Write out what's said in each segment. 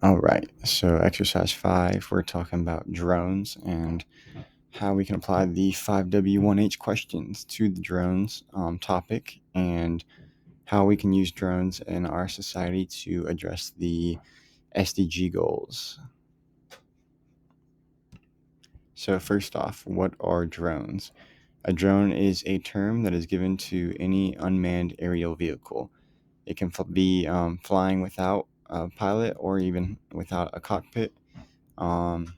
All right, so exercise 5, we're talking about drones and how we can apply the 5W1H questions to the drones topic and how we can use drones in our society to address the SDG goals. So, first off, what are drones? A drone is a term that is given to any unmanned aerial vehicle. It can be flying without a pilot or even without a cockpit. Um,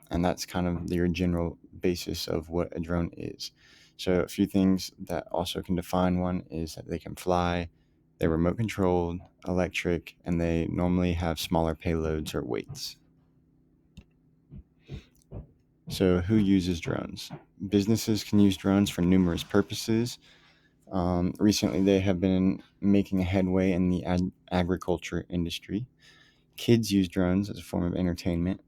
and that's kind of your general basis of what a drone is. So a few things that also can define one is that they can fly, they're remote controlled, electric, and they normally have smaller payloads or weights. So who uses drones? Businesses can use drones for numerous purposes. Recently, they have been making a headway in the agriculture industry. Kids use drones as a form of entertainment,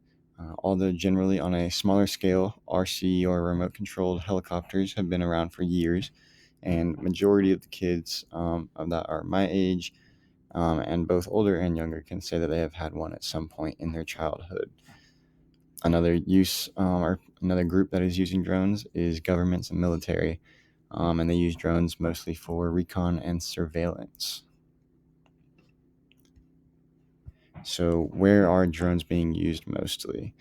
although generally on a smaller scale. RC or remote controlled helicopters have been around for years, and majority of the kids of that are my age, and both older and younger can say that they have had one at some point in their childhood. Or another group that is using drones is governments and military, and they use drones mostly for recon and surveillance. So, where are drones being used mostly?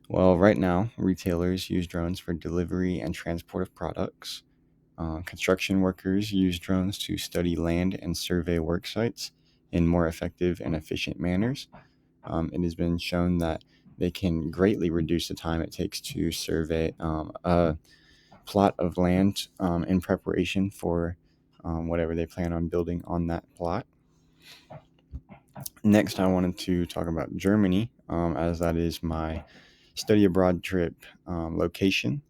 Well, right now, retailers use drones for delivery and transport of products. Construction workers use drones to study land and survey work sites in more effective and efficient manners. It has been shown that they can greatly reduce the time it takes to survey a plot of land in preparation for whatever they plan on building on that plot. Next, I wanted to talk about Germany, as that is my study abroad trip location.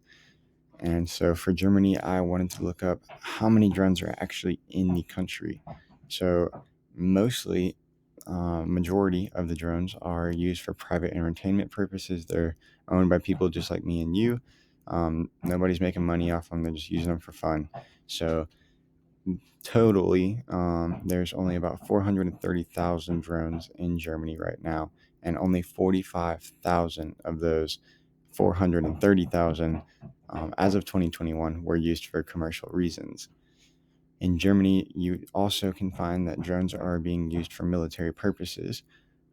And so for Germany, I wanted to look up how many drones are actually in the country. So mostly, majority of the drones are used for private entertainment purposes. They're owned by people just like me and you. Nobody's making money off them. They're just using them for fun. So totally, there's only about 430,000 drones in Germany right now, and only 45,000 of those 430,000 as of 2021 were used for commercial reasons. In Germany, you also can find that drones are being used for military purposes.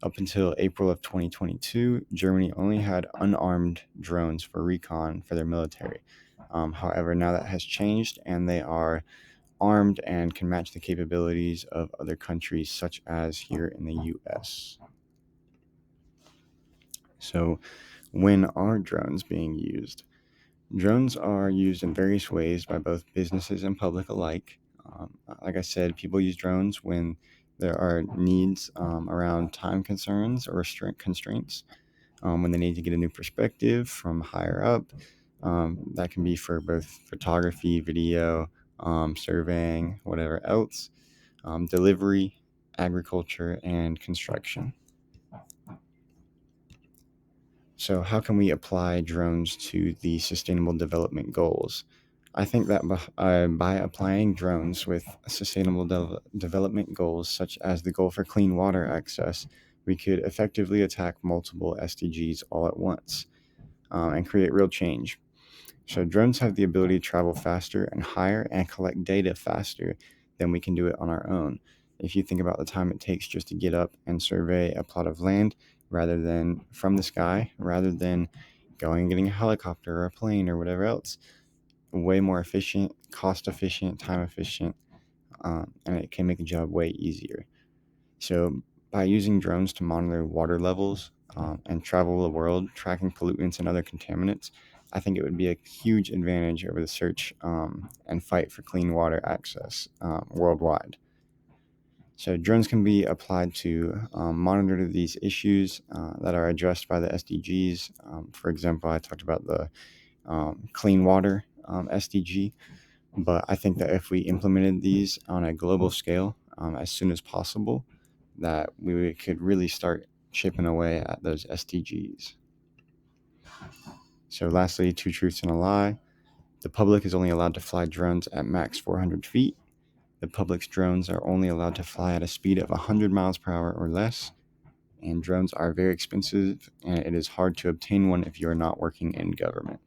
Up until April of 2022, Germany only had unarmed drones for recon for their military. However, now that has changed, and they are armed and can match the capabilities of other countries, such as here in the US. So, when are drones being used? Drones are used in various ways by both businesses and public alike. Like I said, people use drones when there are needs around time concerns or constraints, when they need to get a new perspective from higher up. That can be for both photography, video, surveying, whatever else, delivery, agriculture, and construction. So, how can we apply drones to the Sustainable Development Goals? I think that by applying drones with Sustainable Development Goals, such as the goal for clean water access, we could effectively attack multiple SDGs all at once and create real change. So, drones have the ability to travel faster and higher and collect data faster than we can do it on our own. If you think about the time it takes just to get up and survey a plot of land rather than from the sky, rather than going and getting a helicopter or a plane or whatever else, way more efficient, cost efficient, time efficient, and it can make the job way easier. So, by using drones to monitor water levels and travel the world, tracking pollutants and other contaminants, I think it would be a huge advantage over the search and fight for clean water access worldwide. So, drones can be applied to monitor these issues that are addressed by the SDGs. For example, I talked about the clean water SDG, but I think that if we implemented these on a global scale as soon as possible, that we could really start chipping away at those SDGs. So, lastly, two truths and a lie. The public is only allowed to fly drones at max 400 feet. The public's drones are only allowed to fly at a speed of 100 miles per hour or less. and drones are very expensive, and it is hard to obtain one if you are not working in government.